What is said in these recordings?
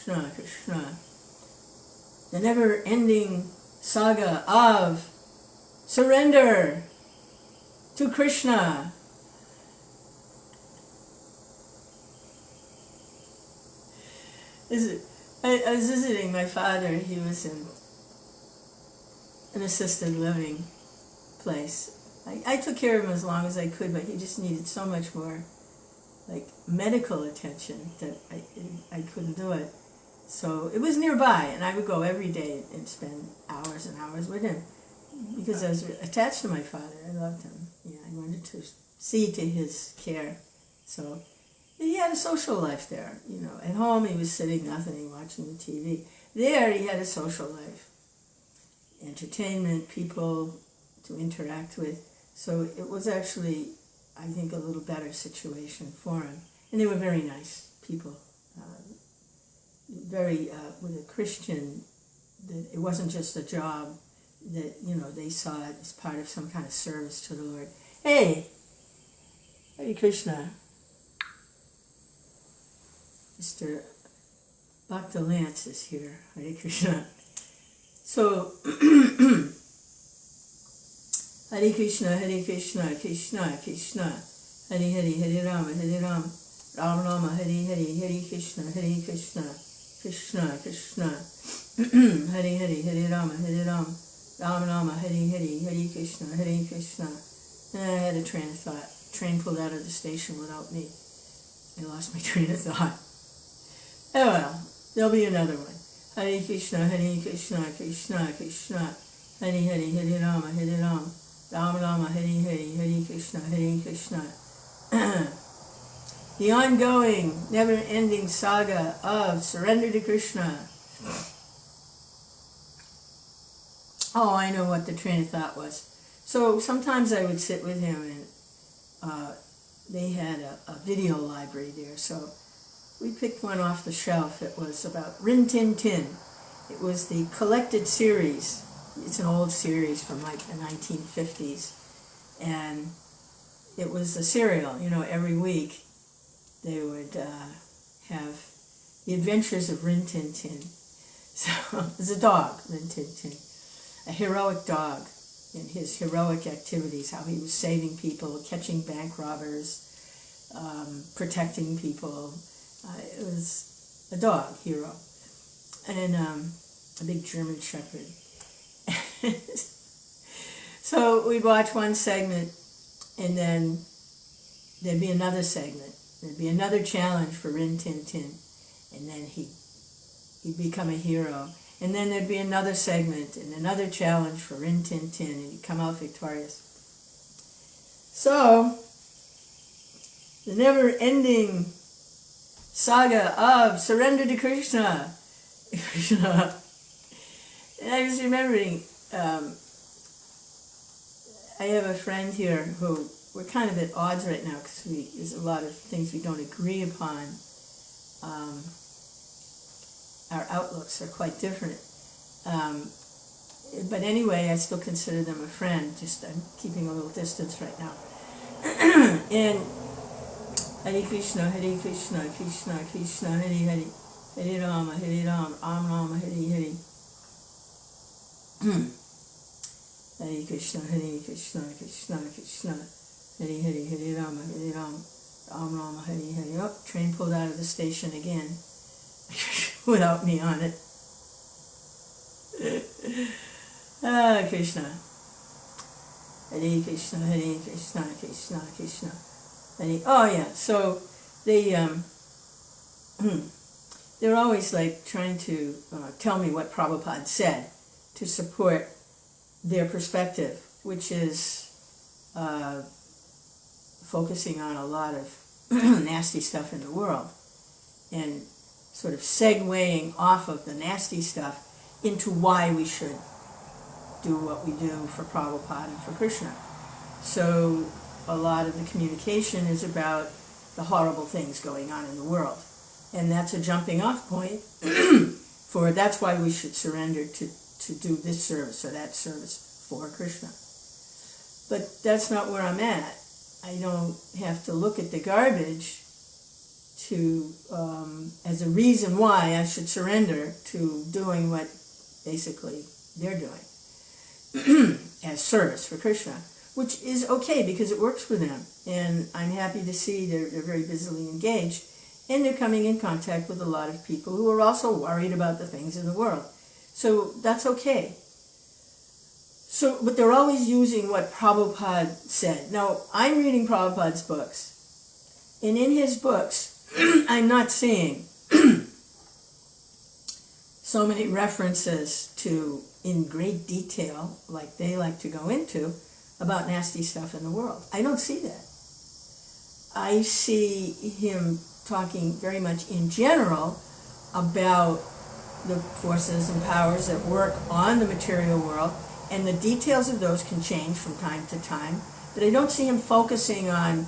Krishna, Krishna. The never-ending saga of surrender to Krishna. I was visiting my father. He was in an assisted living place. I took care of him as long as I could, but he just needed so much more medical attention that I couldn't do it. So it was nearby, and I would go every day and spend hours and hours with him because I was attached to my father. I loved him. Yeah, I wanted to see to his care. So he had a social life there. At home he was sitting nothing, watching the TV. There he had a social life, entertainment, people to interact with. So it was actually, I think, a little better situation for him. And they were very nice people. With a Christian, that it wasn't just a job, that, they saw it as part of some kind of service to the Lord. Hey, Hare Krishna. Mr. Bhakti Lance is here. Hare Krishna. So, Hare Krishna, Krishna, Krishna, Hare Hare, Hare Rama, Rama Rama, Hare Hare, Hare Krishna, Krishna, Krishna, Hare Hare, Hare Rama, Rama Rama, Hare Hare, Hare Krishna, Krishna. And I had a train of thought. Train pulled out of the station without me. I lost my train of thought. Oh well, there'll be another one. Hare Krishna, Krishna, Krishna, Hare Hare, Hare Rama, Rama Rama, Hare Hare, Hare Krishna. The ongoing, never-ending saga of surrender to Krishna. Oh, I know what the train of thought was. So sometimes I would sit with him, and they had a video library there. So we picked one off the shelf. It was about Rin Tin Tin. It was the collected series. It's an old series from the 1950s. And it was a serial, every week they would have the adventures of Rin Tin Tin. So it was a dog, Rin Tin Tin, a heroic dog in his heroic activities, how he was saving people, catching bank robbers, protecting people. It was a dog hero. And a big German shepherd. So we'd watch one segment, and then there'd be another segment. There'd be another challenge for Rin Tin Tin, and then he'd become a hero. And then there'd be another segment and another challenge for Rin Tin Tin, and he'd come out victorious. So, the never-ending saga of surrender to Krishna. And I was remembering, I have a friend here who we're kind of at odds right now because there's a lot of things we don't agree upon. Our outlooks are quite different. But anyway, I still consider them a friend. Just I'm keeping a little distance right now. And Hare Krishna, Krishna, Krishna, Hare Hare, Hare Rama, Rama Rama, Hare Hare. Hare Krishna, Krishna, Krishna, Hare Hare, Hare Rama, Rama Rama, Hare Hare. Oh, train pulled out of the station again, without me on it. Krishna. Hare Krishna, Krishna, Krishna. Hare. Oh yeah, so they they're always trying to tell me what Prabhupada said to support their perspective, which is focusing on a lot of nasty stuff in the world and sort of segueing off of the nasty stuff into why we should do what we do for Prabhupada and for Krishna. So a lot of the communication is about the horrible things going on in the world. And that's a jumping off point for that's why we should surrender to do this service or that service for Krishna. But that's not where I'm at. I don't have to look at the garbage as a reason why I should surrender to doing what basically they're doing as service for Krishna, which is okay because it works for them. And I'm happy to see they're very busily engaged, and they're coming in contact with a lot of people who are also worried about the things in the world. So that's okay. So, but they're always using what Prabhupada said. Now, I'm reading Prabhupada's books, and in his books, I'm not seeing so many references to, in great detail, like they like to go into, about nasty stuff in the world. I don't see that. I see him talking very much in general about the forces and powers that work on the material world, and the details of those can change from time to time, but I don't see him focusing on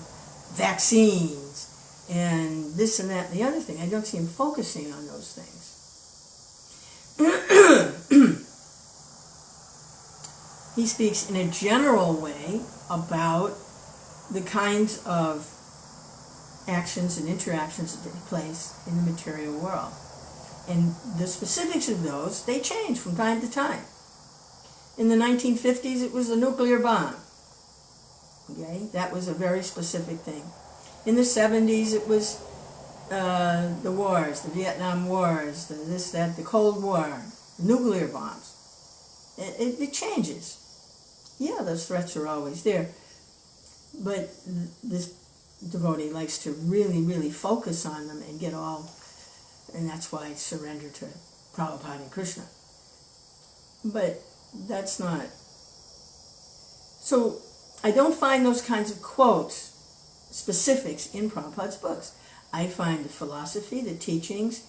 vaccines and this and that and the other thing. I don't see him focusing on those things. He speaks in a general way about the kinds of actions and interactions that take place in the material world. And the specifics of those, they change from time to time. In the 1950s, it was the nuclear bomb. Okay, that was a very specific thing. In the 70s, it was the wars, the Vietnam Wars, the Cold War, the nuclear bombs. It changes. Yeah, those threats are always there. But this devotee likes to really, really focus on them and get all, and that's why I surrender to Prabhupada and Krishna. But that's not. So I don't find those kinds of quotes, specifics, in Prabhupada's books. I find the philosophy, the teachings,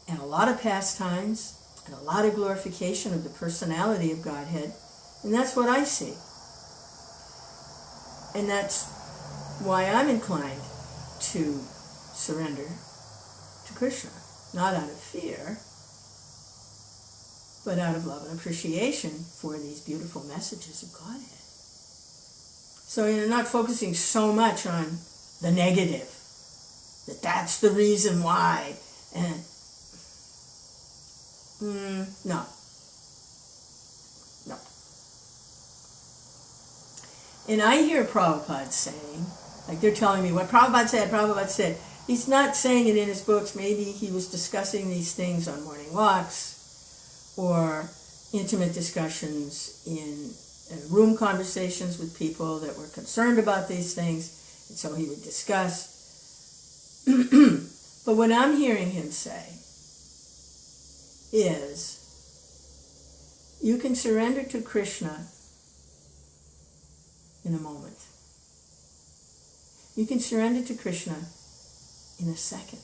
and a lot of pastimes, and a lot of glorification of the personality of Godhead, and that's what I see. And that's why I'm inclined to surrender to Krishna, not out of fear, but out of love and appreciation for these beautiful messages of Godhead. So you're not focusing so much on the negative, that's the reason why, and no. And I hear Prabhupada saying, like they're telling me what Prabhupada said. He's not saying it in his books. Maybe he was discussing these things on morning walks or intimate discussions in room conversations with people that were concerned about these things, and so he would discuss. But what I'm hearing him say is, you can surrender to Krishna in a moment. You can surrender to Krishna in a second.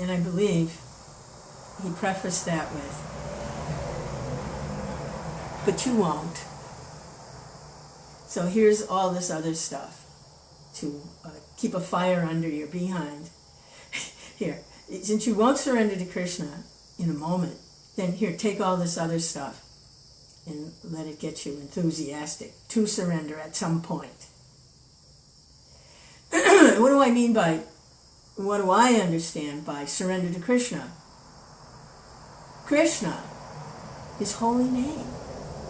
And I believe he prefaced that with, but you won't. So here's all this other stuff to keep a fire under your behind. Here, since you won't surrender to Krishna in a moment, then here, take all this other stuff and let it get you enthusiastic to surrender at some point. What do I mean by, what do I understand by surrender to Krishna? Krishna, his holy name.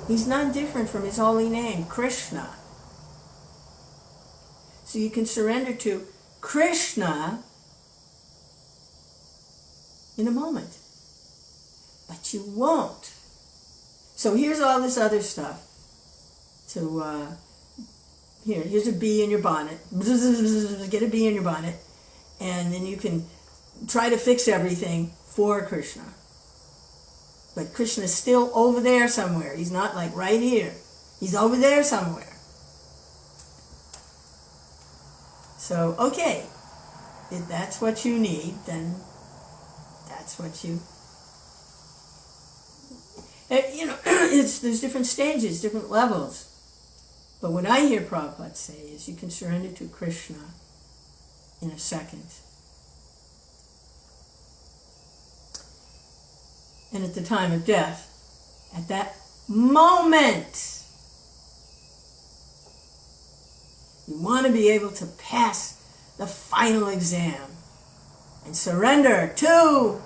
He's not different from his holy name, Krishna. So you can surrender to Krishna in a moment. But you won't. So here's all this other stuff. Here's a bee in your bonnet. Get a bee in your bonnet. And then you can try to fix everything for Krishna. But Krishna's still over there somewhere. He's not like right here. He's over there somewhere. So, okay. If that's what you need, then that's what you... there's different stages, different levels. But what I hear Prabhupada say is you can surrender to Krishna in a second. And at the time of death, at that moment, You want to be able to pass the final exam and surrender to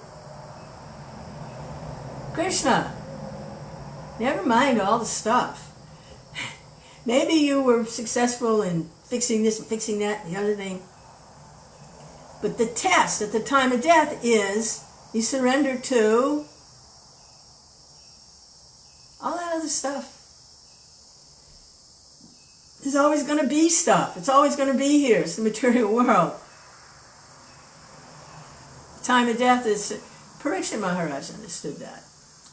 Krishna. Never mind all the stuff. Maybe you were successful in fixing this and fixing that and the other thing. But the test at the time of death is you surrender to all that other stuff. There's always going to be stuff. It's always going to be here. It's the material world. The time of death is... Parikshit Maharaj understood that.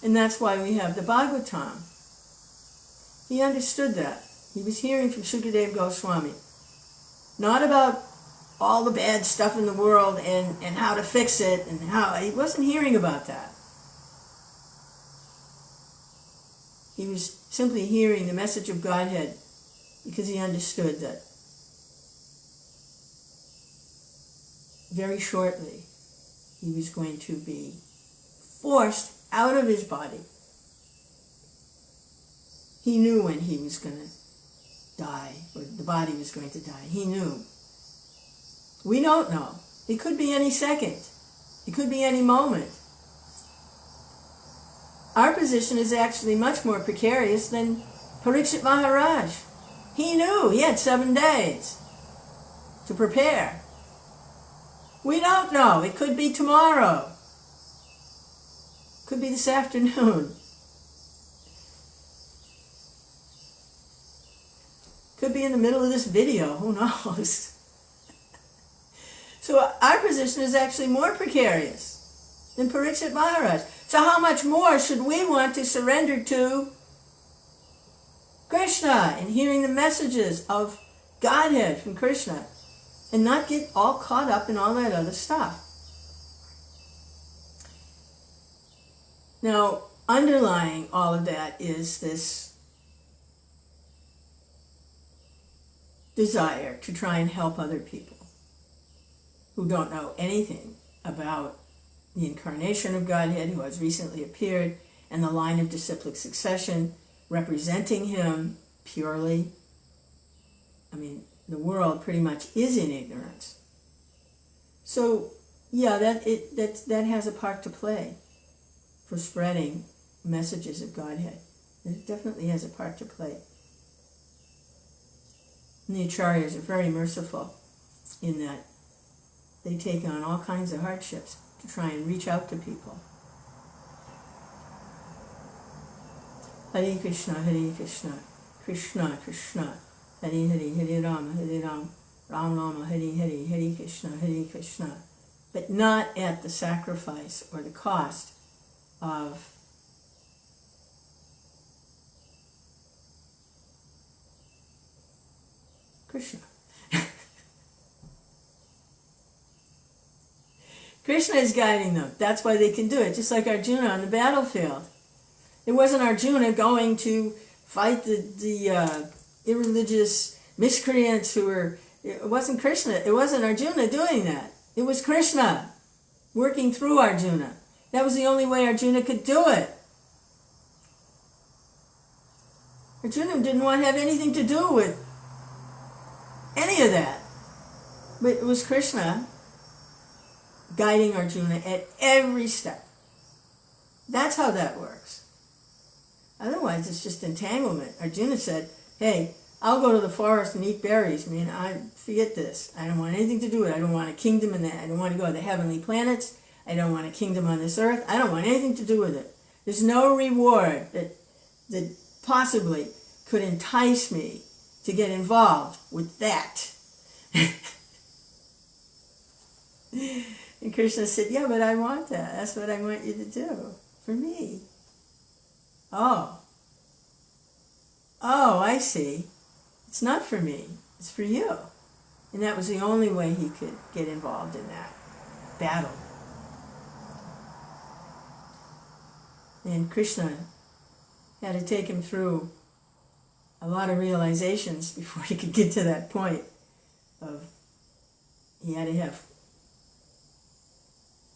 And that's why we have the Bhagavad. He understood that. He was hearing from Shukadev Goswami. Not about all the bad stuff in the world and how to fix it and how... He wasn't hearing about that. He was simply hearing the message of Godhead because he understood that very shortly he was going to be forced out of his body. He knew when he was going to die, or the body was going to die. He knew. We don't know. It could be any second. It could be any moment. Our position is actually much more precarious than Parikshit Maharaj. He knew. He had 7 days to prepare. We don't know. It could be tomorrow. Could be this afternoon. Could be in the middle of this video. Who knows? So our position is actually more precarious than Parikshit Maharaj. So how much more should we want to surrender to Krishna and hearing the messages of Godhead from Krishna and not get all caught up in all that other stuff? Now, underlying all of that is this desire to try and help other people who don't know anything about the incarnation of Godhead, who has recently appeared, and the line of disciplic succession representing him purely. I mean, the world pretty much is in ignorance. So, yeah, that has a part to play for spreading messages of Godhead. It definitely has a part to play. And the Acharyas are very merciful in that they take on all kinds of hardships to try and reach out to people. Hare Krishna, Krishna Krishna, Hare Hare, Hare Rama, Ram Rama, Hare Hare, Hare Krishna. But not at the sacrifice or the cost of Krishna. Krishna is guiding them. That's why they can do it. Just like Arjuna on the battlefield. It wasn't Arjuna going to fight the irreligious miscreants who were... It wasn't Krishna. It wasn't Arjuna doing that. It was Krishna working through Arjuna. That was the only way Arjuna could do it. Arjuna didn't want to have anything to do with any of that. But it was Krishna guiding Arjuna at every step. That's how that works. Otherwise, it's just entanglement. Arjuna said, hey, I'll go to the forest and eat berries. Man, I forget this. I don't want anything to do with it. I don't want a kingdom in that. I don't want to go to the heavenly planets. I don't want a kingdom on this earth. I don't want anything to do with it. There's no reward that possibly could entice me to get involved with that. And Krishna said, yeah, but I want that. That's what I want you to do for me. Oh, I see. It's not for me. It's for you. And that was the only way he could get involved in that battle. And Krishna had to take him through a lot of realizations before he could get to that point of he had to have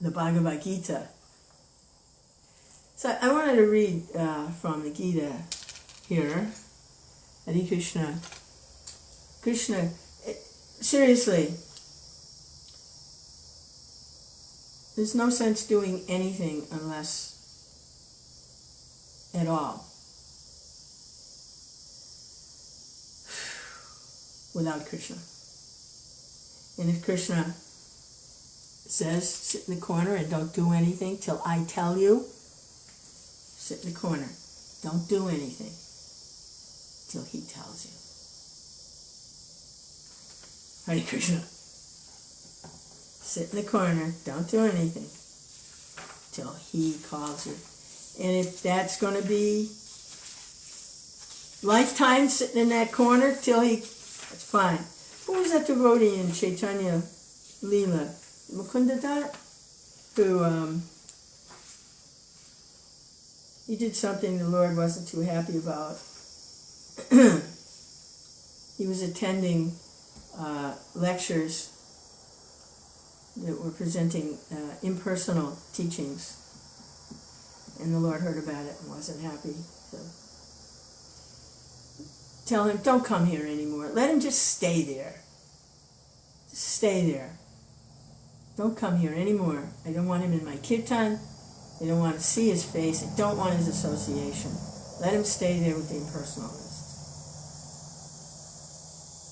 the Bhagavad Gita. So I wanted to read from the Gita here. Hare Krishna. Krishna, seriously, there's no sense doing anything unless, at all, without Krishna. And if Krishna says, sit in the corner and don't do anything till I tell you, sit in the corner. Don't do anything till he tells you. Hare Krishna. Sit in the corner, don't do anything till he calls you. And if that's going to be lifetime sitting in that corner till he, that's fine. Who was that devotee in Chaitanya Leela? Mukunda Dat? Who, he did something the Lord wasn't too happy about. He was attending lectures that were presenting impersonal teachings, and the Lord heard about it and wasn't happy. So tell him, don't come here anymore. Let him just stay there. Just stay there. Don't come here anymore. I don't want him in my kirtan. I don't want to see his face. I don't want his association. Let him stay there with the impersonalists.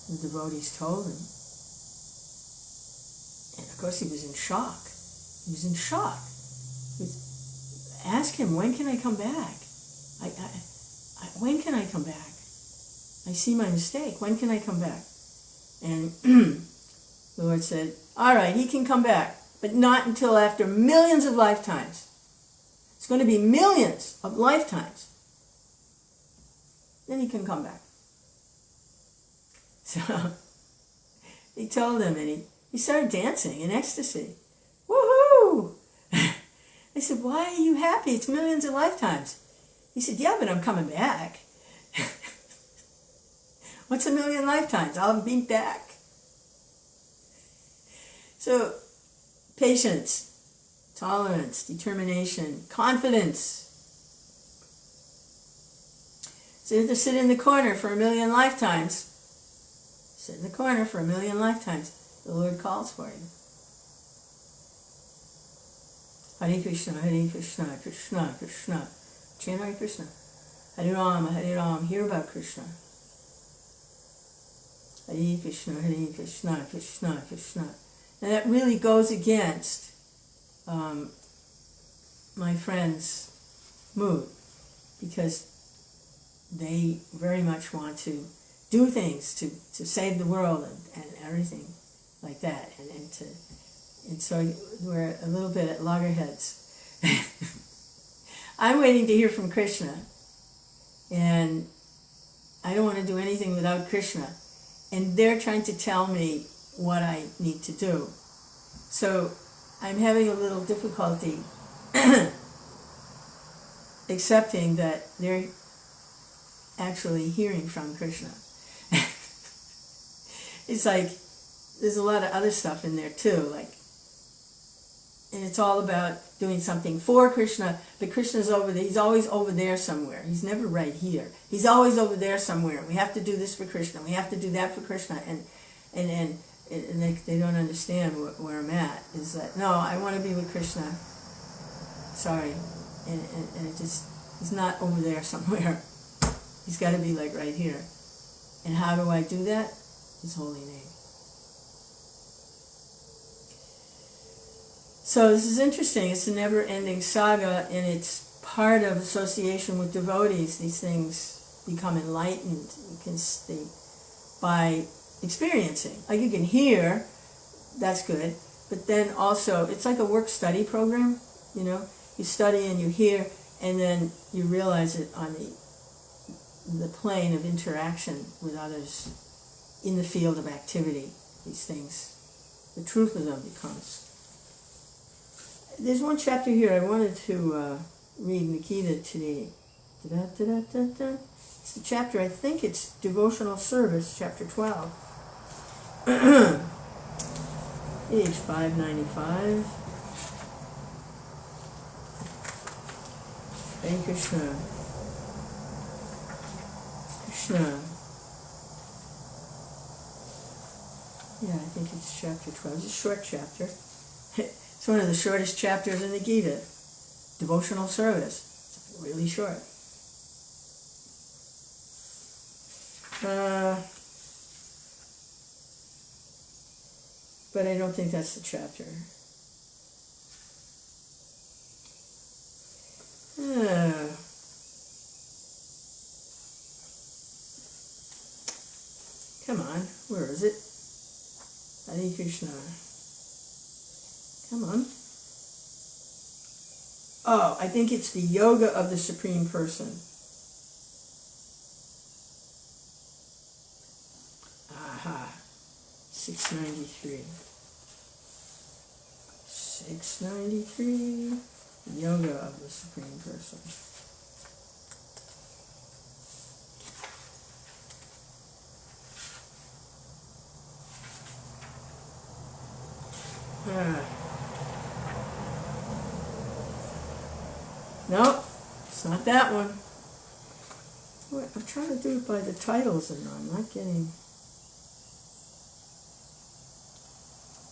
The devotees told him. And of course he was in shock. He was in shock. Ask him, when can I come back? When can I come back? I see my mistake. When can I come back? And the Lord said, all right, he can come back, but not until after millions of lifetimes. It's going to be millions of lifetimes. Then he can come back. So he told him, and he started dancing in ecstasy. Woohoo! I said, why are you happy? It's millions of lifetimes. He said, yeah, but I'm coming back. What's a million lifetimes? I'll be back. So, patience, tolerance, determination, confidence. So you have to sit in the corner for a million lifetimes. Sit in the corner for a million lifetimes. The Lord calls for you. Hare Krishna, Krishna, Krishna. Chant Hare Krishna. Hare Ram, hear about Krishna. Hare Krishna, Krishna, Krishna. And that really goes against my friend's mood, because they very much want to do things to save the world and everything like that. And so we're a little bit at loggerheads. I'm waiting to hear from Krishna, and I don't want to do anything without Krishna. And they're trying to tell me what I need to do. So I'm having a little difficulty accepting that they're actually hearing from Krishna. It's like there's a lot of other stuff in there too, and it's all about doing something for Krishna, but Krishna's over there. He's always over there somewhere. He's never right here. He's always over there somewhere. We have to do this for Krishna. We have to do that for Krishna. And they don't understand where I'm at. Is that, no, I want to be with Krishna. Sorry. And it just, he's not over there somewhere. He's got to be like right here. And how do I do that? His holy name. So this is interesting. It's a never-ending saga, and it's part of association with devotees. These things become enlightened. You can see by experiencing. Like you can hear, that's good, but then also it's like a work-study program. You study and you hear, and then you realize it on the plane of interaction with others in the field of activity. These things, the truth of them becomes. There's one chapter here I wanted to read in the Gita today. It's the chapter, I think it's Devotional Service, chapter 12. Page 595. Hare Krishna. Krishna. Yeah, I think it's chapter 12. It's a short chapter. It's one of the shortest chapters in the Gita. Devotional service. It's really short. But I don't think that's the chapter. Come on, where is it? Hare Krishna. Come on. Oh, I think it's the Yoga of the Supreme Person. Aha. 693. 693. Yoga of the Supreme Person. No, it's not that one. Wait, I'm trying to do it by the titles and I'm not getting...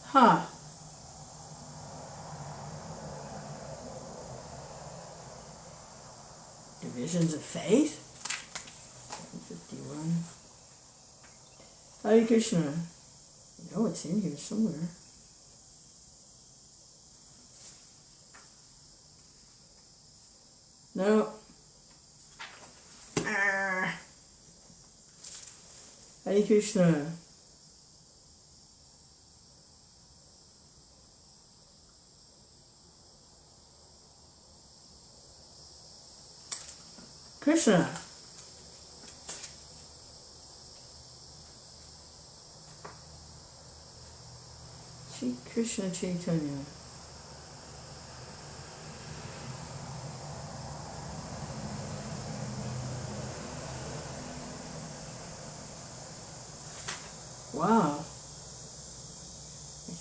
Huh. Divisions of Faith? 751. Hare Krishna. I know it's in here somewhere. No. Hare Krishna. Krishna. Shri Krishna Chaitanya. Wow. I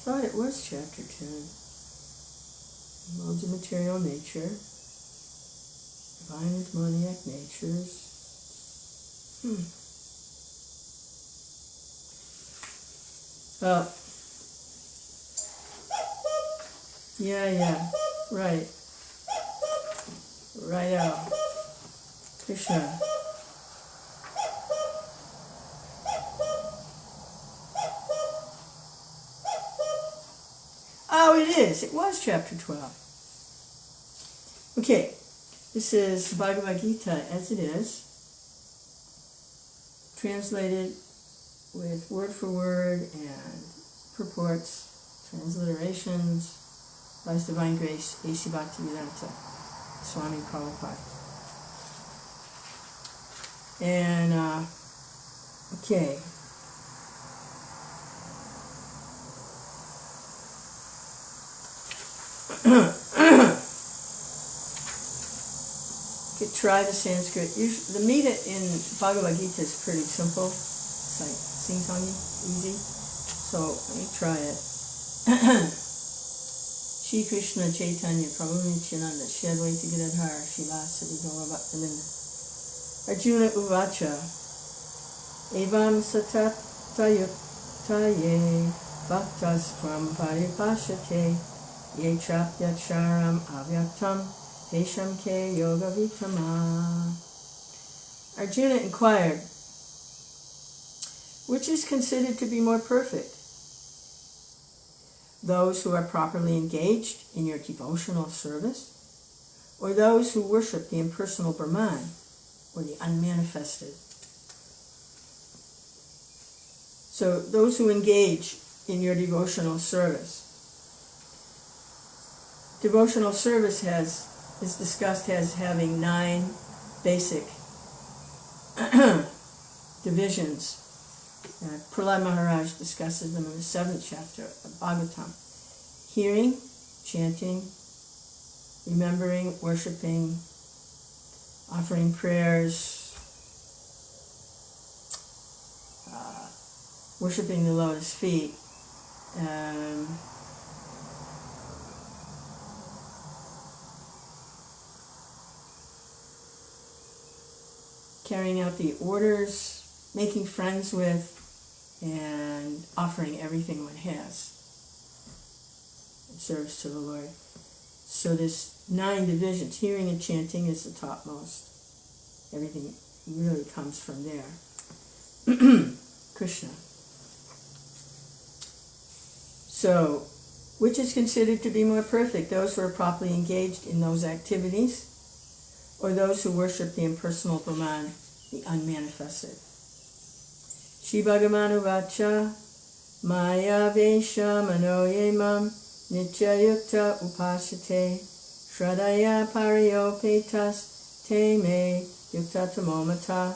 thought it was chapter 10. Modes of material nature. Divine and demoniac natures. Oh. Yeah. Right. Right out. Krishna. Oh, it is. It was chapter 12. Okay. This is Bhagavad Gita as it is, translated with word for word and purports, transliterations, by His Divine Grace, A.C. Bhaktivedanta Swami Prabhupada. And, okay. Try the Sanskrit. Usually, the Mita in Bhagavad Gita is pretty simple. It's like sing-songy, easy. So let me try it. Shri Krishna Chaitanya Prabhu Nityananda Shri Advaita Gadadhar Shivasadi Gaura Bhaktivinda Arjuna Uvacha Evam Satatayuktaye Bhaktasvam Paripashate Ye Chapyacharam Avyaktam Desham Ke Yoga Vitama. Arjuna inquired, which is considered to be more perfect? Those who are properly engaged in your devotional service, or those who worship the impersonal Brahman, or the unmanifested? So those who engage in your devotional service. Devotional service is discussed as having 9 basic divisions. Prahlad Maharaj discusses them in the 7th chapter of Bhagavatam. Hearing, chanting, remembering, worshipping, offering prayers, worshipping the lotus feet, carrying out the orders, making friends with, and offering everything one has in service to the Lord. So there's 9 divisions. Hearing and chanting is the topmost. Everything really comes from there. Krishna. So, which is considered to be more perfect? Those who are properly engaged in those activities, or those who worship the impersonal Brahman, the unmanifested? Shri Bhagavan Uvacha Maya Vesha Manoyemam Nityayukta Upashate Shradaya Pariyopetas Te Me Yukta Tamomata.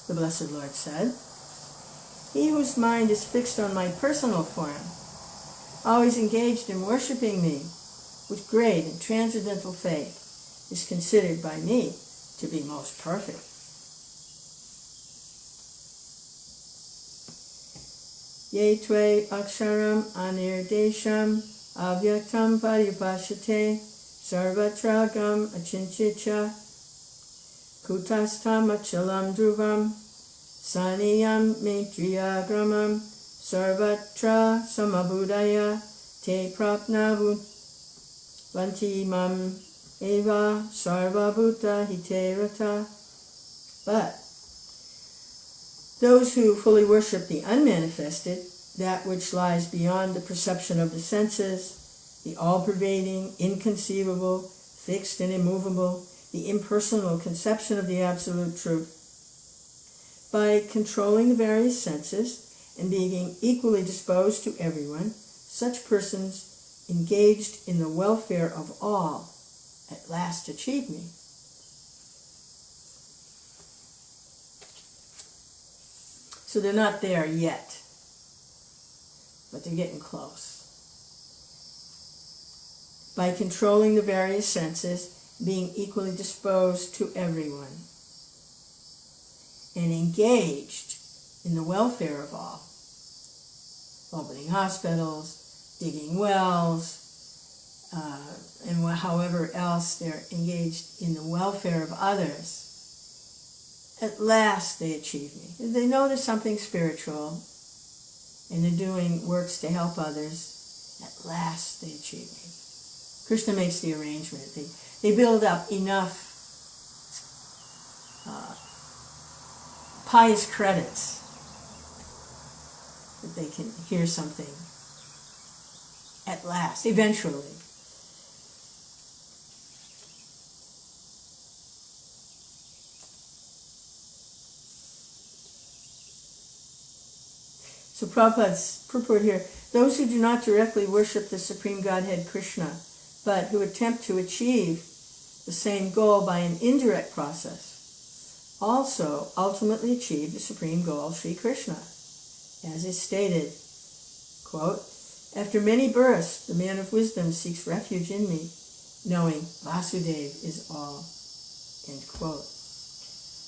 The Blessed Lord said, he whose mind is fixed on my personal form, always engaged in worshiping me with great and transcendental faith, is considered by me to be most perfect. Ye tve aksharam anirdesham avyaktam paripashate sarvatragam achinchicha kutastam achalam dhruvam saniyam metriyagramam sarvatra samabudaya te prapnavu vantimam eva sarvabhuta hiterata. But those who fully worship the unmanifested, that which lies beyond the perception of the senses, the all-pervading, inconceivable, fixed and immovable, the impersonal conception of the absolute truth, by controlling the various senses and being equally disposed to everyone, such persons engaged in the welfare of all at last achieve me. So they're not there yet, but they're getting close. By controlling the various senses, being equally disposed to everyone, and engaged in the welfare of all, opening hospitals, digging wells, and however else they're engaged in the welfare of others, at last they achieve me. They know there's something spiritual, and they're doing works to help others, at last they achieve me. Krishna makes the arrangement. They build up enough pious credits that they can hear something at last, eventually. So Prabhupada's purport here, those who do not directly worship the Supreme Godhead Krishna, but who attempt to achieve the same goal by an indirect process, also ultimately achieve the supreme goal, Sri Krishna. As is stated, quote, after many births, the man of wisdom seeks refuge in me, knowing Vasudev is all, end quote.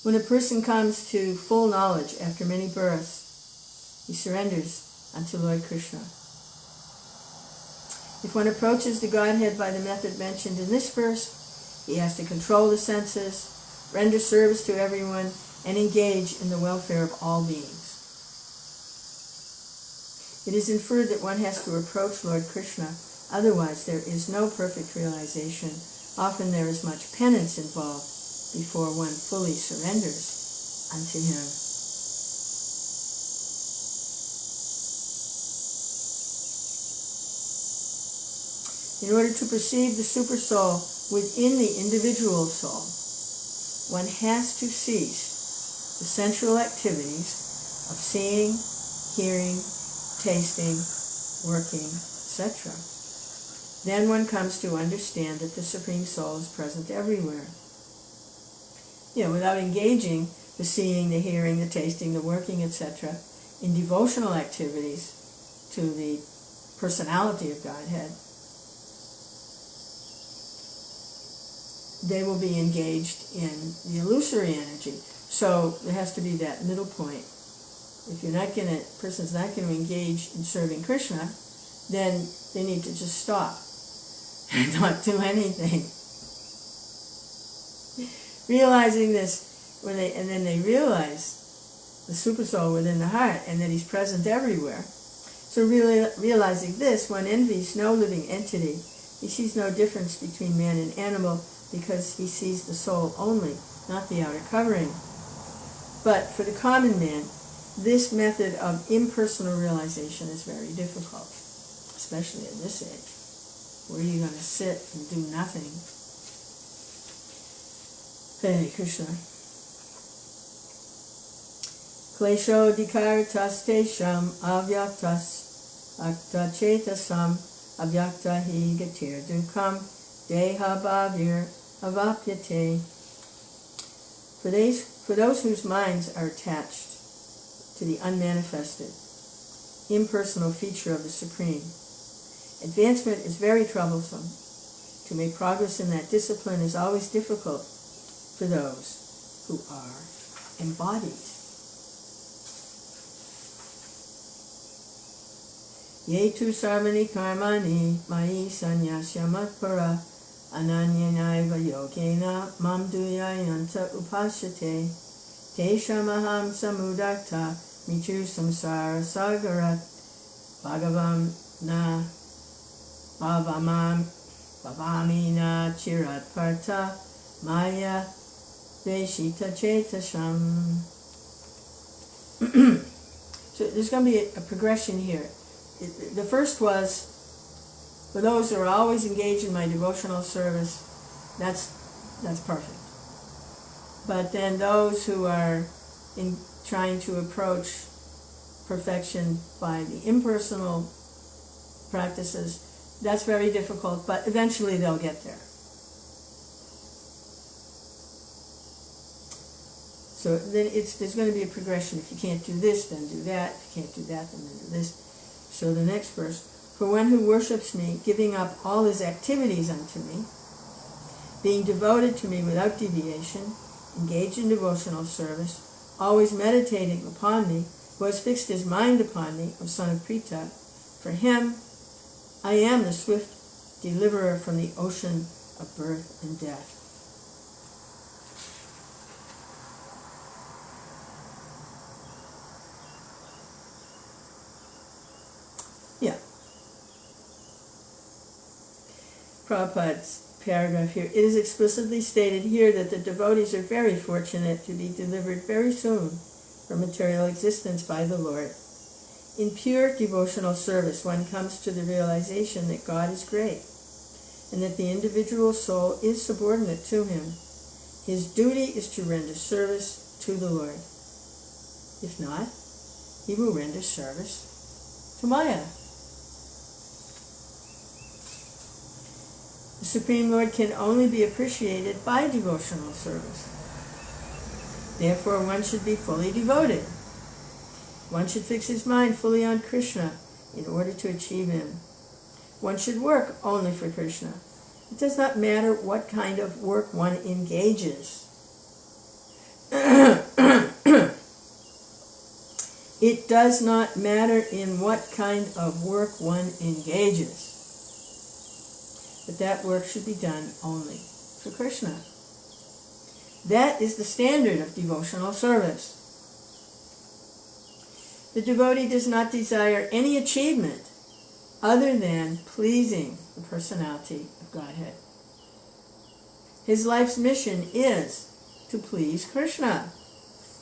When a person comes to full knowledge after many births, he surrenders unto Lord Krishna. If one approaches the Godhead by the method mentioned in this verse, he has to control the senses, render service to everyone, and engage in the welfare of all beings. It is inferred that one has to approach Lord Krishna, otherwise there is no perfect realization. Often there is much penance involved before one fully surrenders unto him. In order to perceive the supersoul within the individual soul, one has to cease the sensual activities of seeing, hearing, tasting, working, etc. Then one comes to understand that the Supreme Soul is present everywhere. Without engaging the seeing, the hearing, the tasting, the working, etc. in devotional activities to the personality of Godhead, they will be engaged in the illusory energy. So there has to be that middle point. If person's not going to engage in serving Krishna, then they need to just stop and not do anything. Realizing this, then they realize the supersoul within the heart, and that he's present everywhere. So really realizing this, one envies no living entity. He sees no difference between man and animal because he sees the soul only, not the outer covering. But for the common man, this method of impersonal realization is very difficult, especially at this age. Where are you going to sit and do nothing? Hey, Krishna. Klesho dikaritas tesham avyaktas akta chetasam avyakta hi gatir dukam deha bhavir avapyate. For those whose minds are attached to the unmanifested, impersonal feature of the Supreme, advancement is very troublesome. To make progress in that discipline is always difficult for those who are embodied. Yetu sarvani karmani mayi sanyasya matpara ananyanaiva yogena mamduyayanta upashyate teshamaham samudakta mitu samsara sagarat bhagavam na bhavami na chirat parta maya veshita chetasham. So there's going to be a progression here. The first was, for those who are always engaged in my devotional service, that's perfect. But then those who are in trying to approach perfection by the impersonal practices, that's very difficult, but eventually they'll get there. So then there's going to be a progression. If you can't do this, then do that. If you can't do that, then do this. So the next verse, for one who worships me, giving up all his activities unto me, being devoted to me without deviation, engaged in devotional service, always meditating upon me, who has fixed his mind upon me, O son of Prita, for him I am the swift deliverer from the ocean of birth and death. Yeah. Prabhupada's paragraph here. It is explicitly stated here that the devotees are very fortunate to be delivered very soon from material existence by the Lord. In pure devotional service, one comes to the realization that God is great and that the individual soul is subordinate to him. His duty is to render service to the Lord. If not, he will render service to Maya. The Supreme Lord can only be appreciated by devotional service. Therefore, one should be fully devoted. One should fix his mind fully on Krishna in order to achieve him. One should work only for Krishna. It does not matter what kind of work one engages. It does not matter in what kind of work one engages. But that work should be done only for Krishna. That is the standard of devotional service. The devotee does not desire any achievement other than pleasing the personality of Godhead. His life's mission is to please Krishna,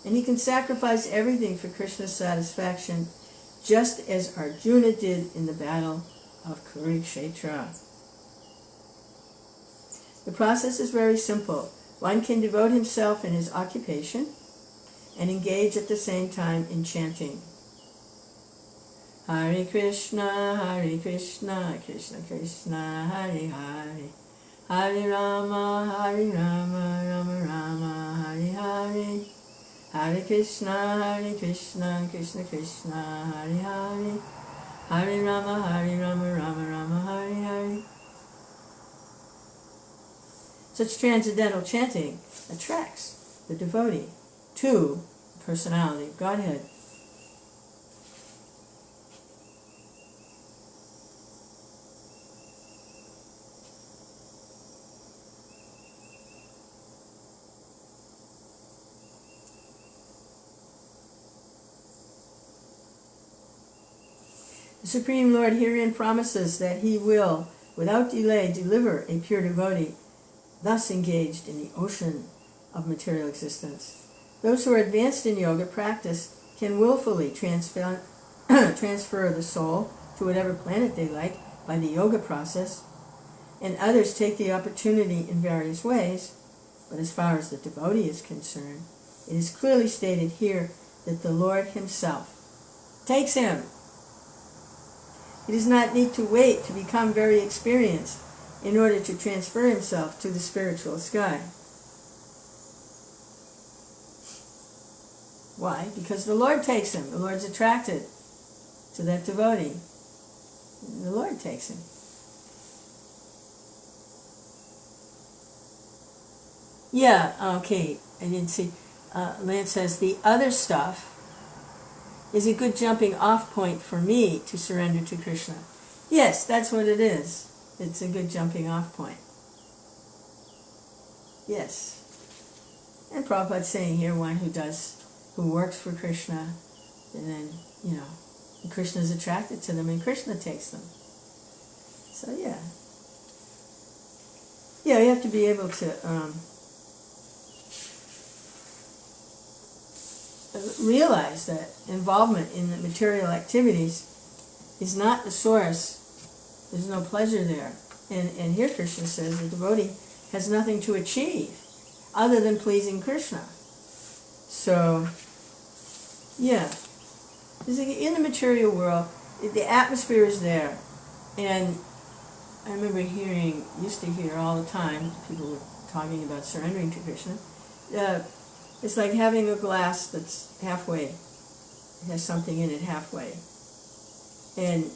and he can sacrifice everything for Krishna's satisfaction, just as Arjuna did in the battle of Kurukshetra. The process is very simple. One can devote himself in his occupation and engage at the same time in chanting. Hare Krishna, Krishna Krishna, Hare Hare, Hare Rama, Rama Rama, Hare Hare, Hare Krishna, Krishna Krishna, Hare Hare, Hare Rama, Rama Hare Hare. Such transcendental chanting attracts the devotee to the personality of Godhead. Supreme Lord herein promises that he will, without delay, deliver a pure devotee, thus engaged in the ocean of material existence. Those who are advanced in yoga practice can willfully transfer the soul to whatever planet they like by the yoga process, and others take the opportunity in various ways. But as far as the devotee is concerned, it is clearly stated here that the Lord himself takes him. He does not need to wait to become very experienced in order to transfer himself to the spiritual sky. Why? Because the Lord takes him. The Lord's attracted to that devotee. The Lord takes him. Yeah, okay, I didn't see. Lance says, the other stuff is a good jumping off point for me to surrender to Krishna. Yes, that's what it is. It's a good jumping off point. Yes. And Prabhupada's saying here, one who works for Krishna, and then, Krishna's attracted to them, and Krishna takes them. So, yeah. Yeah, you have to be able to realize that involvement in the material activities is not the source. There's no pleasure there. And here Krishna says the devotee has nothing to achieve other than pleasing Krishna. So, yeah. In the material world, the atmosphere is there. And I remember used to hear all the time, people were talking about surrendering to Krishna. It's like having a glass that's halfway. It has something in it halfway. And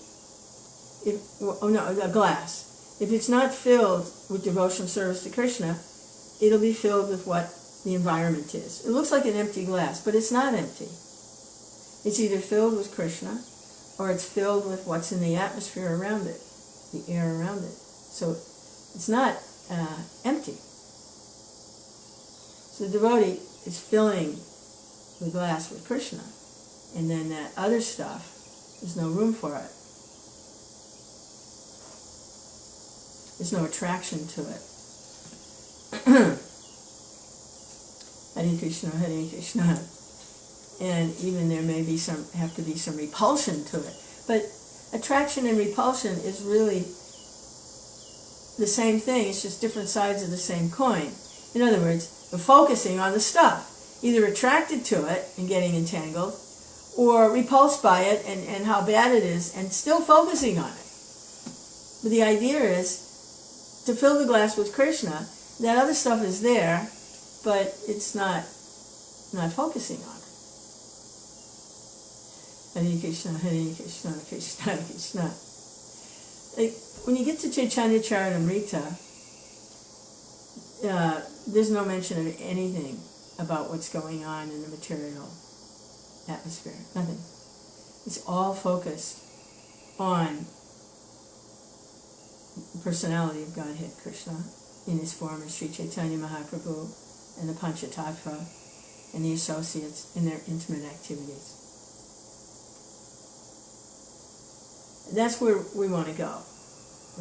a glass. If it's not filled with devotional service to Krishna, it'll be filled with what the environment is. It looks like an empty glass, but it's not empty. It's either filled with Krishna, or it's filled with what's in the atmosphere around it, the air around it. So it's not empty. So the devotee is filling the glass with Krishna, and then that other stuff, there's no room for it. There's no attraction to it. Hare Krishna, Hare Krishna. And even there may be have to be some repulsion to it. But attraction and repulsion is really the same thing. It's just different sides of the same coin. In other words, we're focusing on the stuff, either attracted to it and getting entangled, or repulsed by it and how bad it is, and still focusing on it. But the idea is to fill the glass with Krishna. That other stuff is there, but it's not focusing on it. Hare Krishna, Hare Krishna, Krishna Krishna. Like, when you get to Chaitanya Charitamrita, there's no mention of anything about what's going on in the material atmosphere. Nothing. It's all focused on the personality of Godhead, Krishna, in his form as Sri Chaitanya Mahaprabhu, and the Panchatattva, and the associates in their intimate activities. And that's where we want to go.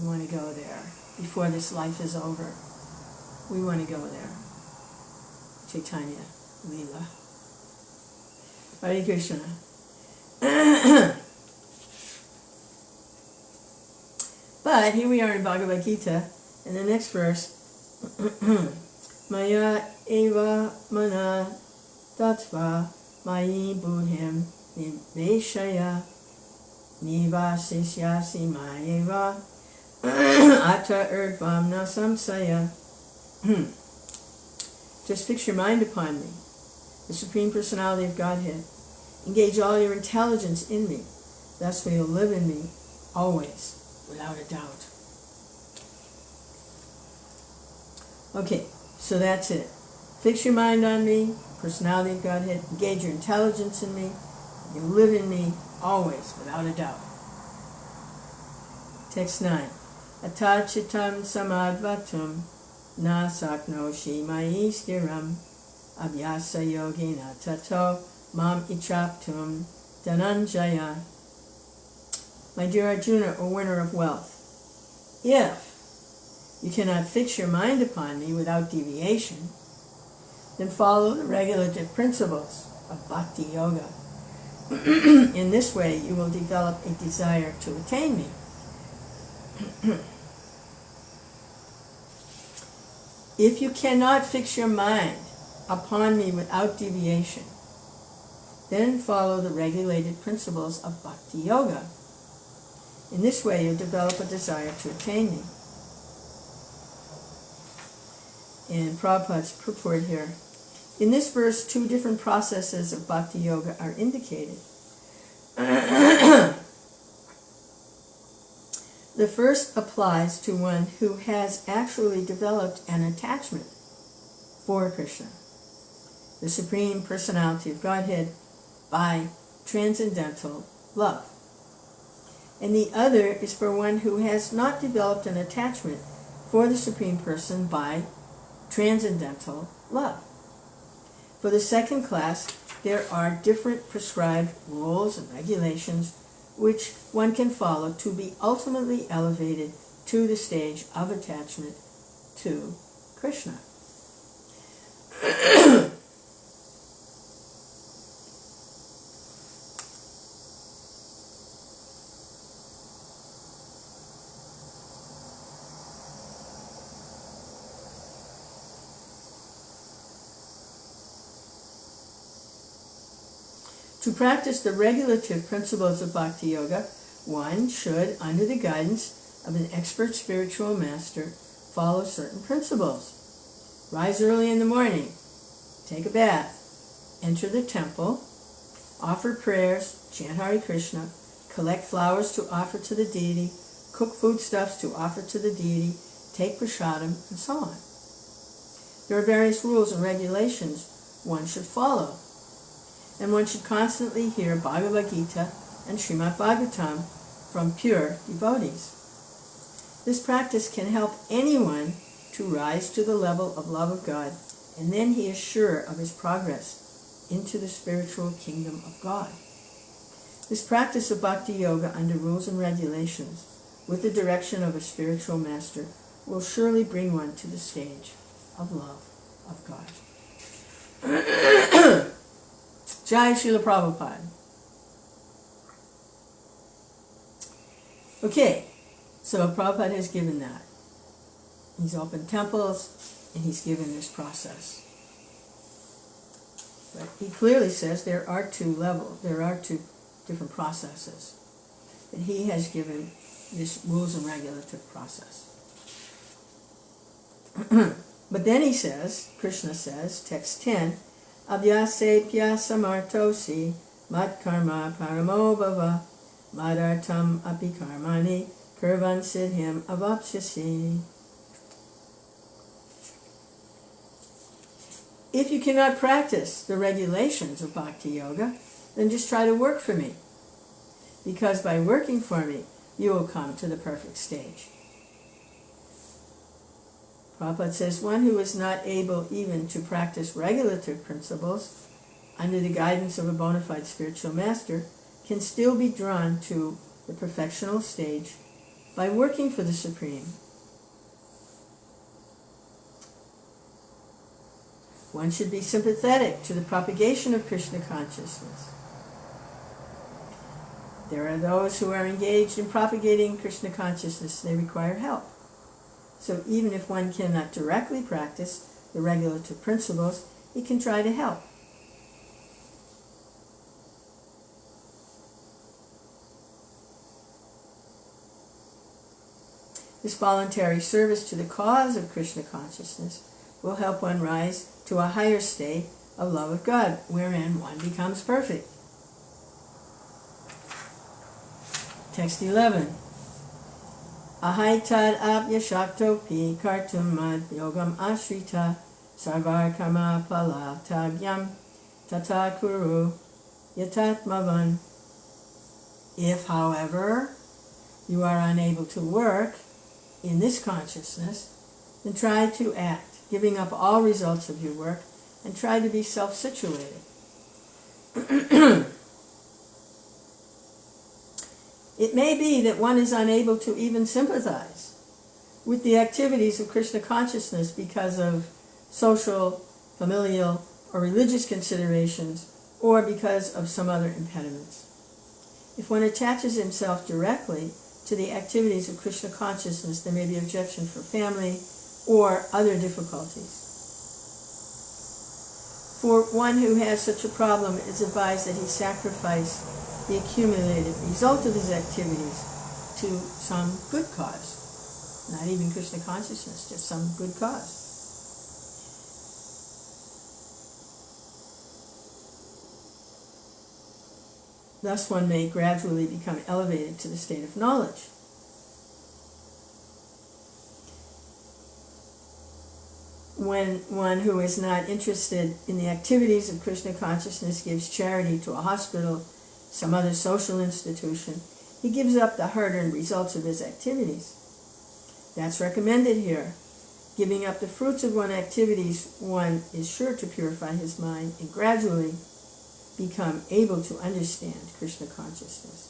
We want to go there before this life is over. We want to go there. Chaitanya Leela. Hare Krishna. But here we are in Bhagavad Gita, in the next verse. Maya eva mana tattva mayi buddhim niveshaya nivasisyasi mayeva ata urdvam na samsaya. Just fix your mind upon me, the Supreme Personality of Godhead. Engage all your intelligence in me. Thus will you live in me always, without a doubt. Okay, so that's it. Fix your mind on me, Personality of Godhead. Engage your intelligence in me. You live in me always, without a doubt. Text 9. Atachitam samadvatum na saknoshi mayi stiram abhyasa yogina tato mam ichaptum dhananjaya. my dear Arjuna, O winner of wealth, if you cannot fix your mind upon me without deviation, then follow the regulative principles of Bhakti Yoga. In this way, you will develop a desire to attain me. If you cannot fix your mind upon me without deviation, then follow the regulated principles of Bhakti Yoga. In this way, you'll develop a desire to attain me. And Prabhupada's purport here. In this verse, two different processes of Bhakti Yoga are indicated. The first applies to one who has actually developed an attachment for Krishna, the Supreme Personality of Godhead, by transcendental love. And the other is for one who has not developed an attachment for the Supreme Person by transcendental love. For the second class, there are different prescribed rules and regulations which one can follow to be ultimately elevated to the stage of attachment to Krishna. To practice the regulative principles of Bhakti Yoga, one should, under the guidance of an expert spiritual master, follow certain principles. Rise early in the morning, take a bath, enter the temple, offer prayers, chant Hare Krishna, collect flowers to offer to the deity, cook foodstuffs to offer to the deity, take prasadam, and so on. There are various rules and regulations one should follow. And one should constantly hear Bhagavad Gita and Srimad Bhagavatam from pure devotees. This practice can help anyone to rise to the level of love of God, and then he is sure of his progress into the spiritual kingdom of God. This practice of Bhakti Yoga under rules and regulations, with the direction of a spiritual master, will surely bring one to the stage of love of God. Jai Srila Prabhupada. Okay, so Prabhupada has given that. He's opened temples, and he's given this process. But he clearly says there are two different processes. That he has given this rules and regulative process. But then he says, Krishna says, text 10, Abhyasepya samartosi mad karma paramo bhava madartam api karmani kurvan siddhim avapsyasi. If you cannot practice the regulations of Bhakti Yoga, then just try to work for me. Because by working for me, you will come to the perfect stage. Prabhupada says, one who is not able even to practice regulative principles under the guidance of a bona fide spiritual master can still be drawn to the perfectional stage by working for the Supreme. One should be sympathetic to the propagation of Krishna consciousness. There are those who are engaged in propagating Krishna consciousness. They require help. So even if one cannot directly practice the regulative principles, he can try to help. This voluntary service to the cause of Krishna consciousness will help one rise to a higher state of love of God, wherein one becomes perfect. Text 11. Ahaitad apyashaktopi kartum mad yogam ashrita sarvar karma pala tagyam tata kuru yatatmavan. If, however, you are unable to work in this consciousness, then try to act, giving up all results of your work, and try to be self-situated. It may be that one is unable to even sympathize with the activities of Krishna consciousness because of social, familial, or religious considerations, or because of some other impediments. If one attaches himself directly to the activities of Krishna consciousness, there may be objection for family or other difficulties. For one who has such a problem, it is advised that he sacrifice the accumulated result of his activities to some good cause. Not even Krishna consciousness, just some good cause. Thus one may gradually become elevated to the state of knowledge. When one who is not interested in the activities of Krishna consciousness gives charity to a hospital, some other social institution, he gives up the hard-earned results of his activities. That's recommended here. Giving up the fruits of one's activities, one is sure to purify his mind and gradually become able to understand Krishna consciousness.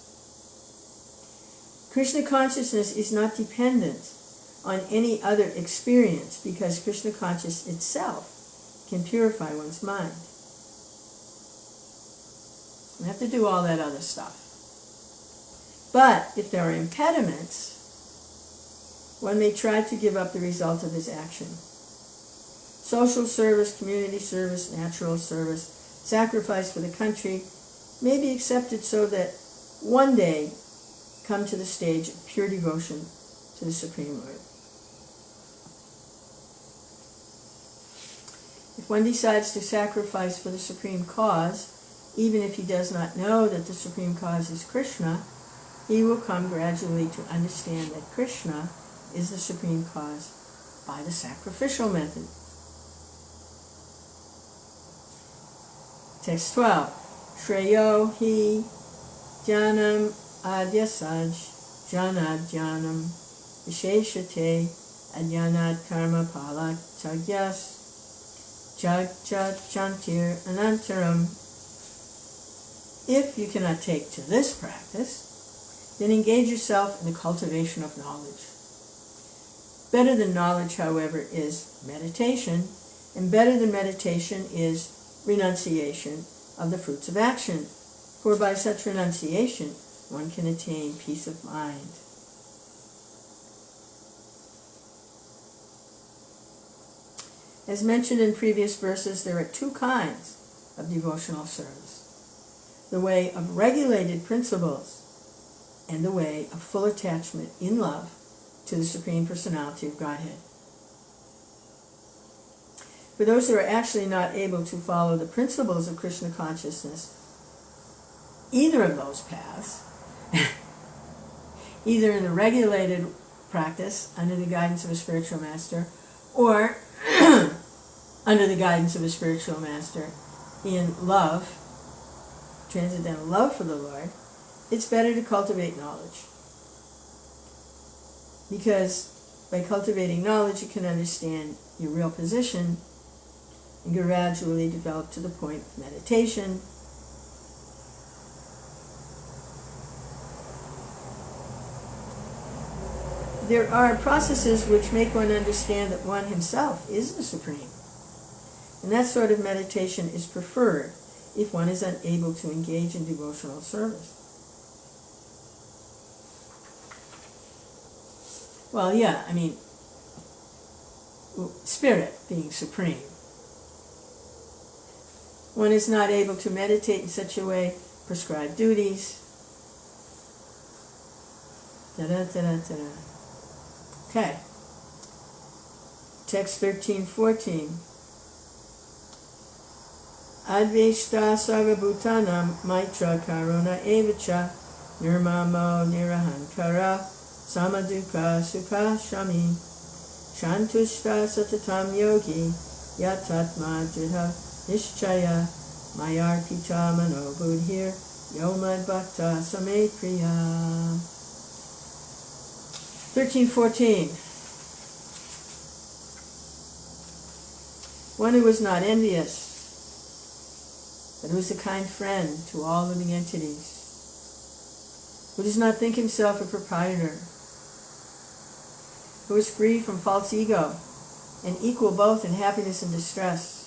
Krishna consciousness is not dependent on any other experience because Krishna consciousness itself can purify one's mind. You have to do all that other stuff. But if there are impediments, one may try to give up the result of his action. Social service, community service, natural service, sacrifice for the country may be accepted so that one day come to the stage of pure devotion to the Supreme Lord. If one decides to sacrifice for the supreme cause, even if he does not know that the supreme cause is Krishna, he will come gradually to understand that Krishna is the supreme cause by the sacrificial method. Text 12. Shreyo hi jnanam adyasaj janad jnanam visheshate adyanad karma palak tagyas Jajat Chantir Anantaram. If you cannot take to this practice, then engage yourself in the cultivation of knowledge. Better than knowledge, however, is meditation, and better than meditation is renunciation of the fruits of action, for by such renunciation one can attain peace of mind. As mentioned in previous verses, there are two kinds of devotional service: the way of regulated principles and the way of full attachment in love to the Supreme Personality of Godhead. For those who are actually not able to follow the principles of Krishna consciousness, either of those paths, either in the regulated practice under the guidance of a spiritual master, or under the guidance of a spiritual master in love, transcendental love for the Lord, it's better to cultivate knowledge. Because by cultivating knowledge, you can understand your real position and gradually develop to the point of meditation. There are processes which make one understand that one himself is the Supreme. And that sort of meditation is preferred if one is unable to engage in devotional service. Well, yeah, I mean, spirit being supreme. One is not able to meditate in such a way, prescribe duties. Da-da-da-da-da-da. Okay. Text 13:14. Adveshta sarvabhutanam maitra karuna evacha nirmamo nirahankara samaduka sukha shami shantushta satatam yogi yatatma jitha nishchaya mayarpita manobudhir yomad bhakta same priya. 13:14. One who is not envious, but who is a kind friend to all living entities. who does not think himself a proprietor, who is free from false ego and equal both in happiness and distress,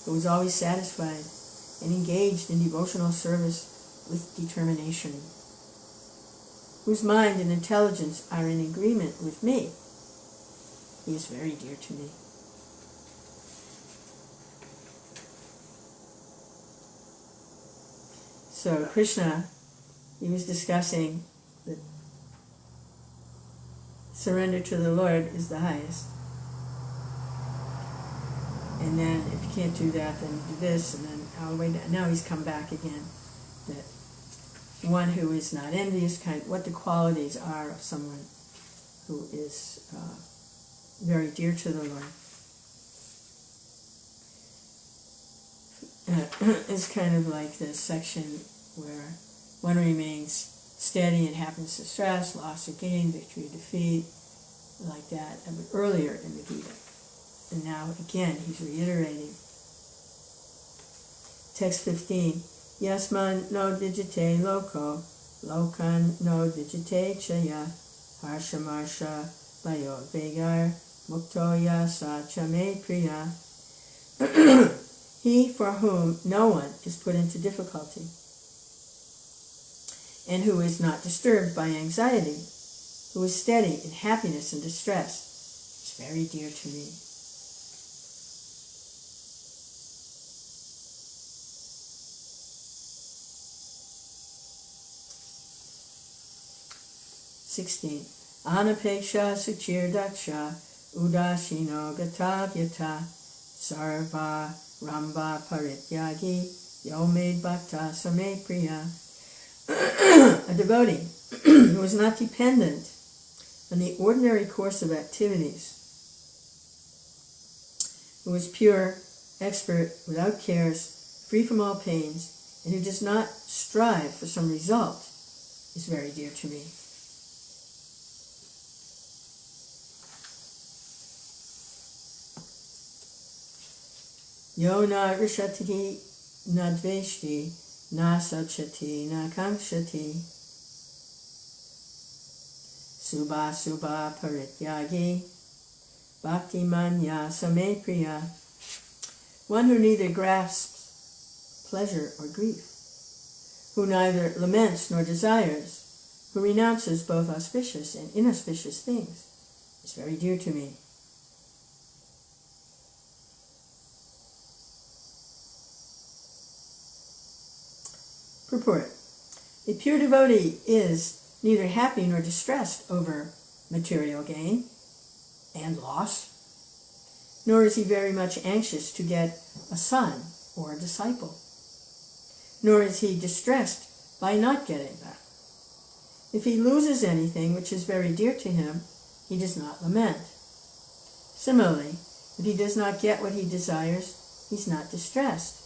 who is always satisfied and engaged in devotional service with determination, whose mind and intelligence are in agreement with me. He is very dear to me. So Krishna, he was discussing that surrender to the Lord is the highest. And then if you can't do that, then do this, and then all the way down. Now he's come back again. That one who is not envious, what the qualities are of someone who is very dear to the Lord. It's kind of like this section where one remains steady in happiness or stress, loss or gain, victory or defeat, like that, earlier in the Gita. And now again he's reiterating. Text 15. Yasman no digite loco, lokan no digite chaya, harsha marsha bayo vegar, muktoya sa chame priya. He for whom no one is put into difficulty, and who is not disturbed by anxiety, who is steady in happiness and distress, is very dear to me. Anapeksha suchir daksha udashino gatavyata sarva ramba parityagi yomed bhakta same priya. A devotee who is not dependent on the ordinary course of activities, who is pure, expert, without cares, free from all pains, and who does not strive for some result, is very dear to me. Yo na rishati na dveshti na sachati na kankshati subha subha parityagi bhakti manya same priya. One who neither grasps pleasure or grief, who neither laments nor desires, who renounces both auspicious and inauspicious things, is very dear to me. Purport. A pure devotee is neither happy nor distressed over material gain and loss, nor is he very much anxious to get a son or a disciple, nor is he distressed by not getting that. If he loses anything which is very dear to him, he does not lament. Similarly, if he does not get what he desires, he's not distressed.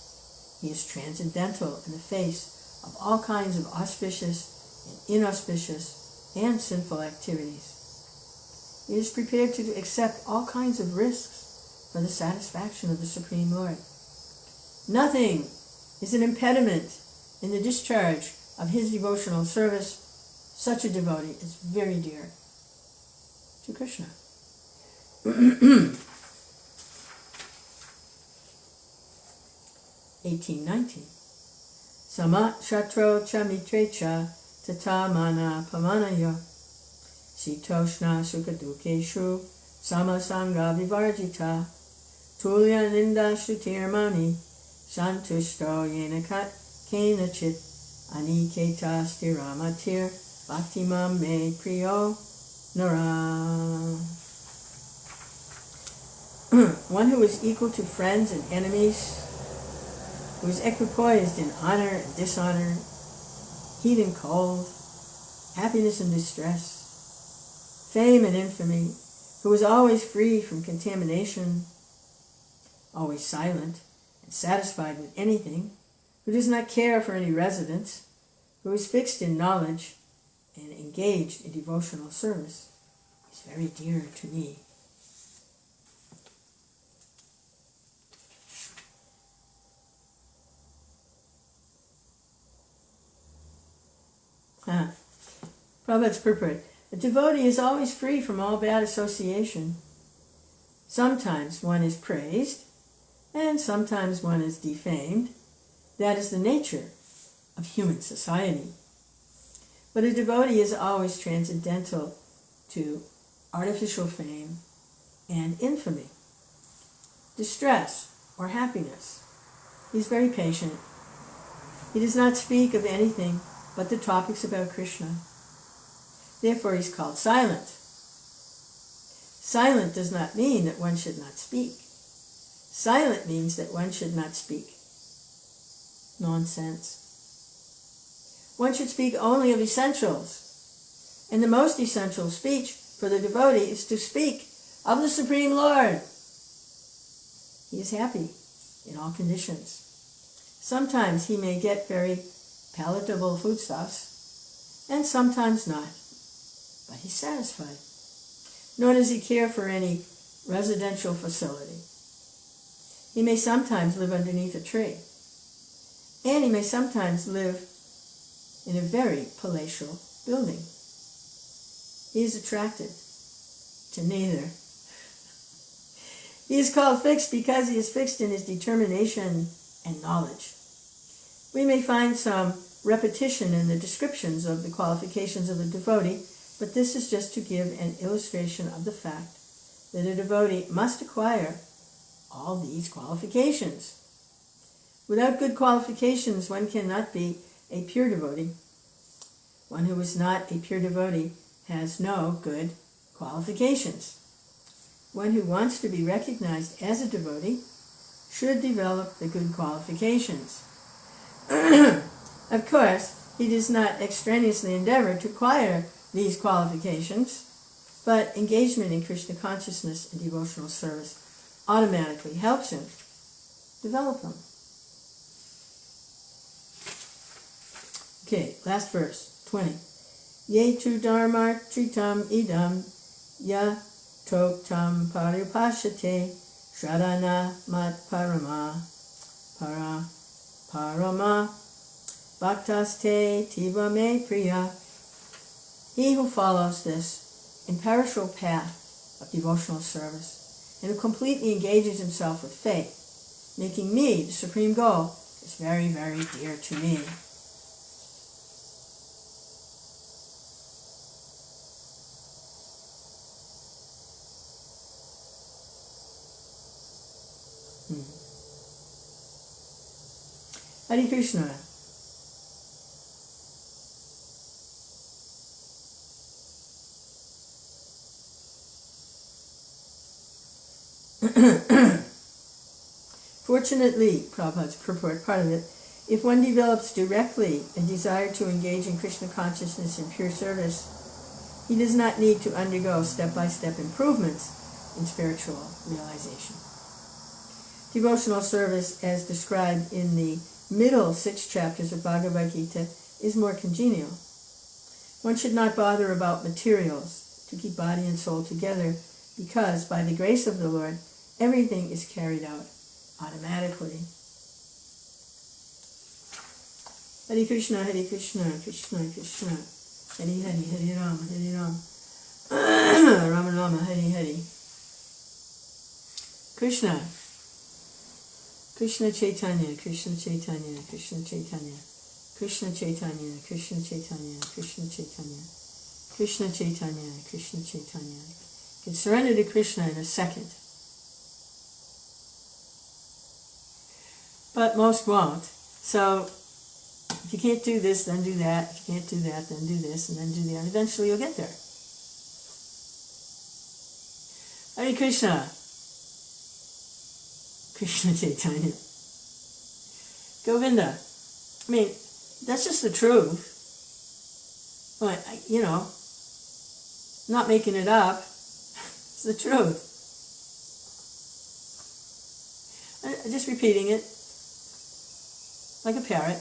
He is transcendental in the face of all kinds of auspicious and inauspicious and sinful activities. He is prepared to accept all kinds of risks for the satisfaction of the Supreme Lord. Nothing is an impediment in the discharge of his devotional service. Such a devotee is very dear to Krishna. 18:19. Sama shatro cha mitre cha tata mana pamanayo sitoshna sukadukeshu sama sangha vivarjita tulya ninda shrutirmani santushto yena kenachit aniketa stiramatir bhaktimam me priyo nara. One who is equal to friends and enemies, who is equipoised in honor and dishonor, heat and cold, happiness and distress, fame and infamy, who is always free from contamination, always silent and satisfied with anything, who does not care for any residence, who is fixed in knowledge and engaged in devotional service, is very dear to me. Prabhupada's purport. A devotee is always free from all bad association. Sometimes one is praised, and sometimes one is defamed. That is the nature of human society. But a devotee is always transcendental to artificial fame and infamy, distress, or happiness. He is very patient. He does not speak of anything but the topics about Krishna. Therefore, he is called silent. Silent does not mean that one should not speak. Silent means that one should not speak nonsense. One should speak only of essentials. And the most essential speech for the devotee is to speak of the Supreme Lord. He is happy in all conditions. Sometimes he may get very palatable foodstuffs, and sometimes not. But he's satisfied. Nor does he care for any residential facility. He may sometimes live underneath a tree, and he may sometimes live in a very palatial building. He is attracted to neither. He is called fixed because he is fixed in his determination and knowledge. We may find some repetition in the descriptions of the qualifications of a devotee, but this is just to give an illustration of the fact that a devotee must acquire all these qualifications. Without good qualifications, one cannot be a pure devotee. One who is not a pure devotee has no good qualifications. One who wants to be recognized as a devotee should develop the good qualifications. Of course, he does not extraneously endeavor to acquire these qualifications, but engagement in Krishna consciousness and devotional service automatically helps him develop them. Okay, last verse, 20. Ye tu dharmartritam idam ya toktam paripashate shradana mat parama bhaktaste tiva me priya. He who follows this imperishable path of devotional service and who completely engages himself with faith, making me the supreme goal, is very, very dear to me. Hare Krishna. Fortunately, Prabhupada's purport, part of it, if one develops directly a desire to engage in Krishna consciousness and pure service, he does not need to undergo step-by-step improvements in spiritual realization. Devotional service, as described in the middle 6 chapters of Bhagavad Gita, is more congenial. One should not bother about materials to keep body and soul together, because by the grace of the Lord, everything is carried out automatically. Hare Krishna, Krishna Krishna, Hare Hare, Hare Rama, Rama Rama, Hare Hare. Krishna, Krishna Chaitanya, Krishna Chaitanya, Krishna Chaitanya, Krishna Chaitanya, Krishna Chaitanya, Krishna Chaitanya, Krishna Chaitanya, Krishna Chaitanya. You can surrender to Krishna in a second. But most won't. So, if you can't do this, then do that. If you can't do that, then do this, and then do that. Eventually you'll get there. Hare Krishna. Krishna Chaitanya. Govinda. I mean, that's just the truth. But, I'm not making it up. It's the truth. I'm just repeating it like a parrot.